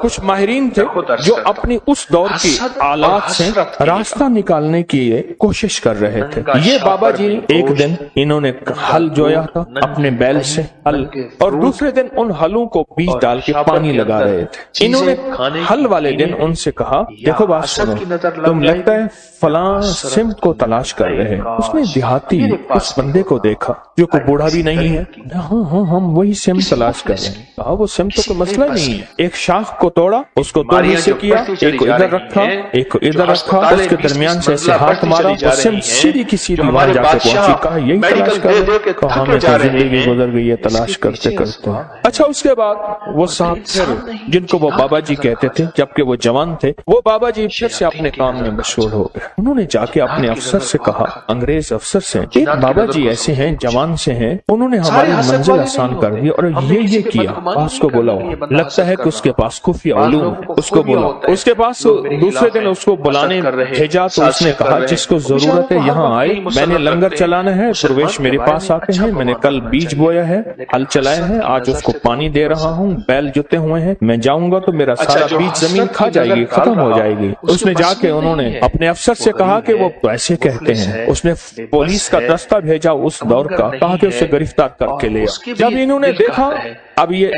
कुछ माहिरीन थे जो अपनी उस दौर की आलात से रास्ता निकालने की कोशिश कर रहे थे। ये बाबा जी एक दिन इन्होंने हल जोया था अपने बैल से हल, और दूसरे दिन उन हलों को बीज डाल के पानी लगा रहे थे। इन्होंने हल वाले दिन उनसे कहा, देखो बात सुनो, तुम लगता है फलां सिमत को तलाश कर रहे हैं। उसने देहाती उस बंदे को देखा जो कोई बूढ़ा भी नहीं है। हाँ हाँ हम वही सिमत तलाश कर रहे हैं। कहा वो सिमत तो कोई मसला नहीं है। एक शाख को तोड़ा, उसको दो हिस्से किया, एक को इधर रखा, एक को इधर रखा, उसके दरमियान से ऐसे हाथ मारा, सिमत सीधी की सीधी वहां जाके पहुंची। कहा यही तलाश कर रहे हैं। कहा हमें तो जिंदगी गुजर गई है तलाश करते करते। अच्छा, उसके बाद वो साहब फिर जिनको वो बाबा जी कहते थे जबकि वो जवान थे, वो बाबा जी फिर से अपने काम में मशहूर हो गए। उन्होंने जाके अपने अफसर से कहा, अंग्रेज अफसर से, एक बाबा जी ऐसे हैं, जवान से हैं, उन्होंने हमारी मंजिल आसान कर दी और ये किया। उसको बोला, लगता है कि उसके पास खुफिया उलूम है। उसको बोला, उसके पास दूसरे दिन उसको बुलाने भेजा तो उसने कहा जिसको जरूरत है यहाँ आए, मैंने लंगर चलाना है, प्रवेश मेरे पास आते हैं, मैंने कल बीज बोया है, हल चलाया है, आज उसको पानी दे रहा हूँ, बैल जुते हुए हैं, मैं जाऊंगा तो मेरा सारा बीज जमीन खा जाएगी, खत्म हो जाएगी। उसने जाके उन्होंने अपने अफसर से कहा कि वो ऐसे कहते हैं। उसने पुलिस का दस्ता भेजा उस दौर का, कहा कि उसे गिरफ्तार करके ले आओ। जब इन्होंने देखा अब ये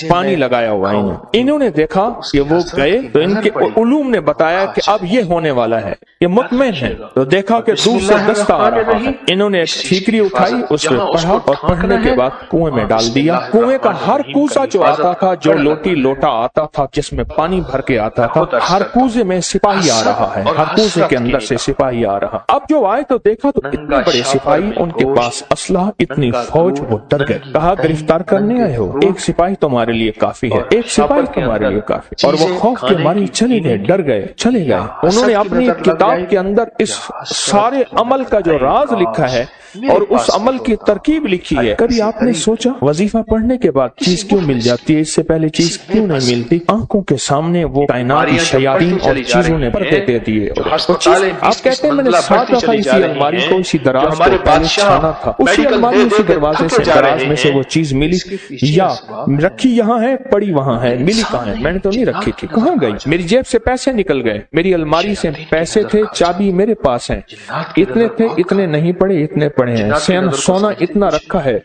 पानी लगाया हुआ है, इन्होंने देखा कि वो गए तो इनके उलूम ने बताया कि अब ये होने वाला है, ये मुतमईन है। तो देखा कि दूर से दस्ता आ रहा है। इन्होंने एक ठीकरी उठाई, उसमें पढ़ा और पढ़ने के बाद कुएं में डाल दिया। कुएं का हर कूसा जो आता था, जो लोटा आता था जिसमें पानी भर के आता था, हर कूजे में सिपाही आ रहा है, हर कूजे के अंदर से सिपाही आ रहा। अब जो आए तो देखा तो इतने बड़े सिपाही, उनके पास असला, इतनी फौज, वो डर गए। कहा गिरफ्तार करने आए हो? एक सिपाही तुम्हारे लिए काफी है, एक सिपाही तुम्हारे लिए काफी। और वो खौफ के मारे चले गए, डर गए, चले गए। उन्होंने अपनी किताब के अंदर इस सारे अमल का जो राज लिखा है और उस अमल की तरकीब लिखी है। कभी आपने सोचा वजीफा पढ़ने के बाद चीज क्यों मिल जाती है, इससे पहले चीज क्यों नहीं मिलती? आंखों के सामने वो कायनात की शयातीन और चीजों ने पर्दे दे दिए। आप कहते हैं मैंने 7 दफा इसी अलमारी को, इसी दराज को पहले छाना था, उसी अलमारी, उसी दरवाजे से, दराज में से वो चीज मिली, या रखी यहाँ है, पड़ी वहाँ है, मिली कहाँ है? मैंने तो नहीं रखी थी, कहाँ गई? मेरी जेब से पैसे निकल गए, मेरी अलमारी से पैसे थे, चाबी मेरे पास है, इतने थे, इतने नहीं पड़े, इतने पड़े हैं, सोना इतना रखा है,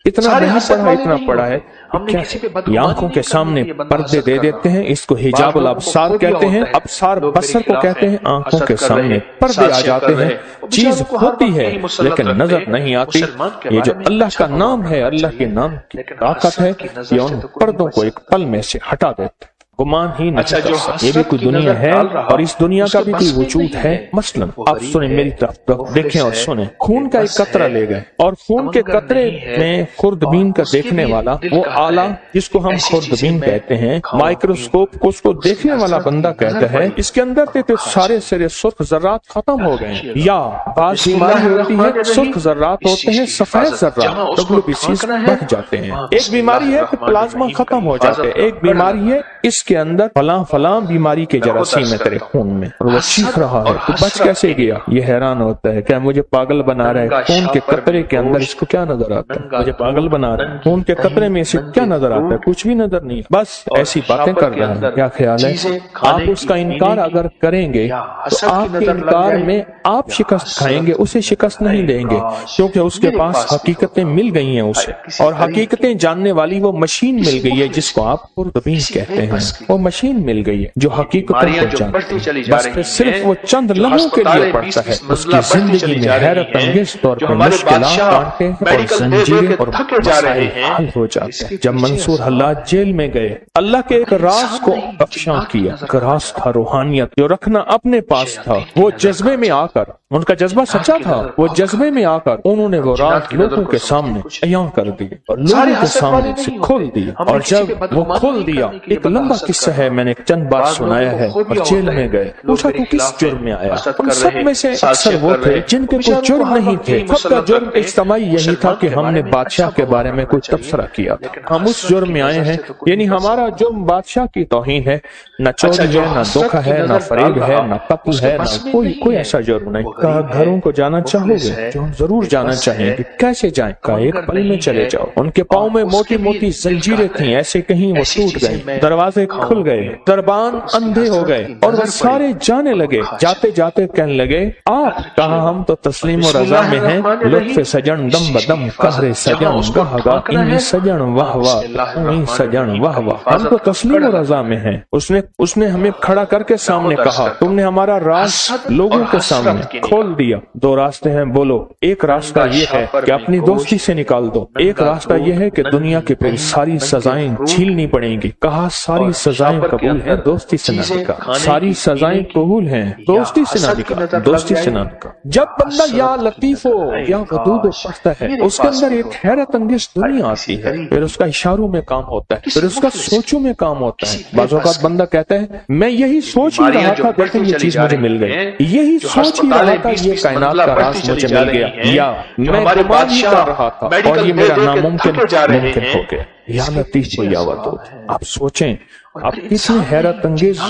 इतना नहीं पड़ा, इतना पड़ा है। क्या आंखों के सामने पर्दे दे देते हैं, इसको हिजाबुल अब्सार कहते हैं। अब्सार बसर को कहते हैं, आंखों के सामने पर्दे आ जाते हैं, चीज होती है लेकिन नजर नहीं आती। ये जो अल्लाह का नाम है, अल्लाह के नाम की ताकत है, ये उन पर्दों को एक पल में से हटा देते। गुमान ही नहीं कर सकते, ये भी कोई दुनिया है और इस दुनिया का भी कोई वजूद है। मसलन आप सुने मेरी तरफ, देखें और सुने। खून का एक कतरा ले गए और खून के कतरे में खुर्दबीन का देखने वाला वो आला जिसको हम खुर्दबीन कहते हैं, माइक्रोस्कोप को उसको देखने वाला बंदा कहता है इसके अंदर तो सारे सिरे सुर्ख जर्रात खत्म हो गए। या बात बीमारी होती है, सुर्ख जर्रात होते हैं, सफेद जर्रात WBCs बढ़ जाते हैं। एक बीमारी है कि प्लाज्मा खत्म हो जाते हैं, एक बीमारी है इसके अंदर फलां बीमारी के जरासीम है तेरे खून में, और वो चीख रहा है, तो बच कैसे गया? ये हैरान होता है, क्या मुझे पागल बना रहा है? खून के कतरे के अंदर इसको क्या नजर आता है? मुझे पागल बना रहा है। खून के कतरे में इसे क्या नजर आता है? कुछ भी नजर नहीं, बस ऐसी बातें कर रहा है। क्या ख्याल है? आप उसका इनकार अगर करेंगे तो आपके इनकार में आप शिकस्त खाएंगे, उसे शिकस्त नहीं देंगे, क्योंकि उसके पास हकीकतें मिल गई हैं उसे, और हकीकतें जानने वाली वो मशीन मिल गई है जिसको आप खुर्दबीन कहते हैं। वो मशीन मिल गई है जो हकीकतों को जानती है, बस फिर सिर्फ वो चंद लम्हों के लिए पढ़ता है। उसकी जिंदगी में हैरत अंगेज तौर पर मुश्किलात, कांटे और जंजीरें और मसाइल हल हो जाते हैं। जब मंसूर हल्लाज जेल में गए, अल्लाह के एक राज को अफशा किया। एक राज था रूहानियत, जो रखना अपने पास था। वो जज्बे में आकर, उनका जज्बा सच्चा था, वो जज्बे में आकर उन्होंने वो राज लोगों के सामने अयां कर दी और लोगों के सामने से खोल दी। और जब वो खोल दिया, एक लंबा किस्सा है, मैंने चंद बार सुनाया है। और जेल में गए, पूछा तू किस जुर्म में आया? उन सब में से अक्सर वो थे जिनके कोई जुर्म नहीं थे। सबका जुर्म इज्तिमाई यही था कि हमने बादशाह के बारे में कोई तबसरा किया था, हम उस जुर्म में आए हैं। यानी हमारा जुर्म बादशाह की तौहीन है, न चोरी है, न धोखा है, न फरेब है, न कत्ल है, न कोई ऐसा जुर्म नहीं। कहा घरों को जाना चाहोगे? जो हम जरूर जाना चाहेंगे। कैसे जाएं? कहा एक पल में चले जाओ। उनके पाँव में मोटी मोटी जंजीरें थी, ऐसे कहीं वो टूट गई। दरवाजे کھل گئے، دربان اندھے ہو گئے اور وہ سارے جانے لگے، جاتے جاتے کہنے لگے آپ کہا ہم تو تسلیم و رضا میں ہیں، لطف سجن دم بدم قہر سجن گاہ گاہ انی سجن واہ واہ انی سجن واہ واہ، ہم تو تسلیم و رضا میں ہیں۔ اس نے ہمیں کھڑا کر کے سامنے کہا تم نے ہمارا راز لوگوں کے سامنے کھول دیا۔ دو راستے ہیں بولو، ایک راستہ یہ ہے کہ اپنی دوستی سے نکال دو، ایک راستہ یہ ہے کہ دنیا کی پھر ساری سزائیں جھیلنی پڑیں گی۔ کہا ساری سزائیں قبول ہیں، دوستی سے نہ نکال، ساری سزائیں قبول ہیں، دوستی سے نہ نکال، دوستی سے نہ نکال۔ جب بندہ یا لطیف ہو یا ودود پڑھتا ہے اس کے اندر ایک حیرت انگیز دنیا آتی ہے، پھر اس کا اشاروں میں کام ہوتا ہے، پھر اس کا سوچوں میں کام ہوتا ہے۔ بعض اوقات بندہ کہتا ہے میں یہی سوچ ہی رہا تھا، دیکھیں یہ چیز مجھے مل گئی، یہی سوچ ہی رہا تھا یہ کائنات کا راز مجھے مل گیا، یا میں گمان ہی کر رہا تھا اور یہ میرا ناممکن ممکن ہو گیا۔ یا لطیف یا ودود، آپ سوچیں آپ کتنی حیرت انگیز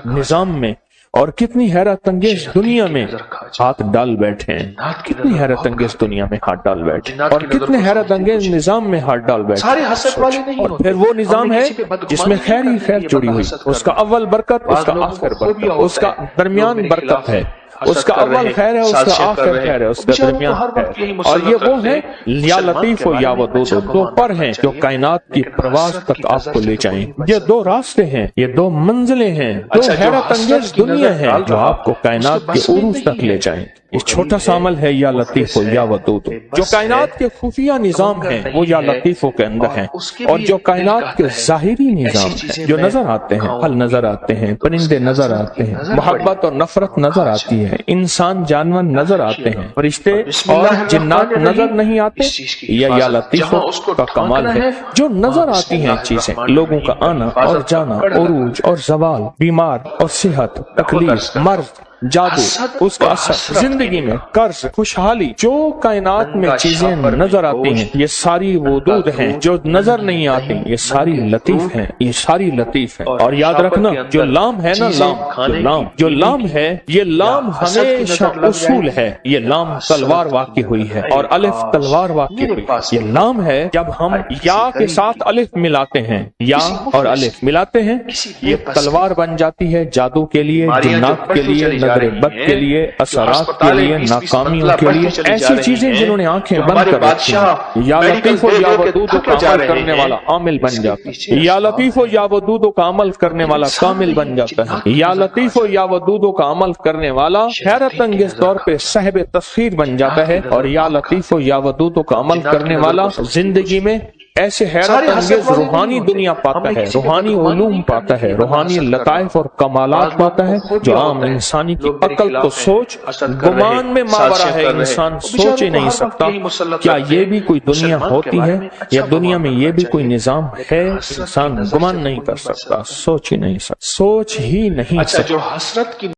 نظام میں اور کتنی حیرت انگیز دنیا میں ہاتھ ڈال بیٹھے ہیں، کتنی حیرت انگیز دنیا میں ہاتھ ڈال بیٹھے اور کتنے حیرت انگیز نظام میں ہاتھ ڈال بیٹھے۔ اور پھر وہ نظام ہے جس میں خیر ہی خیر جڑی ہوئی، اس کا اول برکت، اس کا آخر برکت، اس کا درمیان برکت ہے، اس کا اول خیر ہے، اس کا آخر خیر ہے، اس کا درمیان خیر ہے۔ اور یہ وہ ہے یا لطیف و یا ودود، دو پر ہیں جو کائنات کی پرواز تک آپ کو لے جائیں۔ یہ دو راستے ہیں، یہ دو منزلیں ہیں، دو حیرت انگیز دنیا ہیں جو آپ کو کائنات کے عروج تک لے جائیں۔ یہ چھوٹا سا عمل ہے یا لطیف و یا ودود۔ جو کائنات کے خفیہ نظام ہیں وہ یا لطیف کے اندر ہیں، اور جو کائنات کے ظاہری نظام ہیں جو نظر آتے ہیں، پھل نظر آتے ہیں، پرندے نظر آتے ہیں، محبت اور نفرت نظر آتی ہے، انسان جانور نظر آتے ہیں، فرشتے اور جنات نظر نہیں آتے، یا لطیف کا کمال ہے۔ جو نظر آتی ہیں چیزیں، لوگوں کا آنا اور جانا، عروج اور زوال، بیمار اور صحت، تکلیف، مرض، جادو، اس کا اثر، زندگی میں قرض، خوشحالی، جو کائنات میں چیزیں نظر آتی ہیں یہ ساری ودود ہیں، جو نظر نہیں آتی یہ ساری لطیف ہیں، یہ ساری لطیف ہیں۔ اور یاد رکھنا جو لام ہے نا، جو لام ہے، یہ لام ہمیشہ اصول ہے، یہ لام تلوار واقع ہوئی ہے اور الف تلوار واقع ہوئی، یہ لام ہے۔ جب ہم یا کے ساتھ الف ملاتے ہیں، یا اور الف ملاتے ہیں، یہ تلوار بن جاتی ہے جادو کے لیے، جنات کے لیے، بد کے لیے، اثرات کے لیے، ناکامیوں کے لیے، ایسی چیزیں جنہوں نے آنکھیں بند کر رکھی ہیں۔ یا لطیف و یا ودود کا عمل کرنے والا عامل بن جاتا ہے، یا لطیف و یا ودود کا عمل کرنے والا کامل بن جاتا ہے، یا لطیف و یا ودود کا عمل کرنے والا حیرت انگیز طور پہ صاحب تسخیر بن جاتا ہے، اور یا لطیف و یا ودود کا عمل کرنے والا زندگی میں ایسے حیرت انگیز روحانی دنیا پاتا ہے، روحانی علوم پاتا ہے، روحانی لطائف اور کمالات پاتا ہے جو عام انسانی کی عقل تو سوچ گمان میں ماورا ہے، انسان سوچ ہی نہیں سکتا۔ کیا یہ بھی کوئی دنیا ہوتی ہے، یا دنیا میں یہ بھی کوئی نظام ہے؟ انسان گمان نہیں کر سکتا، سوچ ہی نہیں سکتا، سوچ ہی نہیں سکتا۔